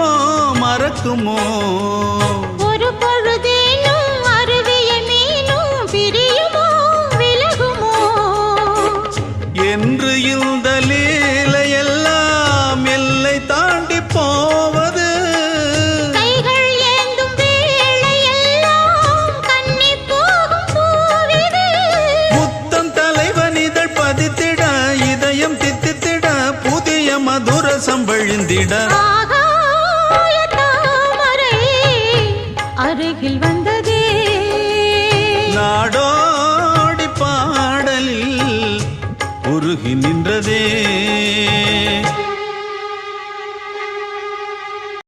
மறக்குமோ மறக்குமோ ஒரு பொழுதேனும் அருவிய மீனும் பிரியுமோ விலகுமோ என்று இந்த லீலையெல்லாம் எல்லை தாண்டி போவது கைகள் ஏந்தும் வேளையெல்லாம் கண்ணி போகும் பூவிது முத்தம் தலைவன் இதழ் பதித்திட இதயம் தித்தித்திட புதிய மதுரசம் வழிந்திட ஆஹா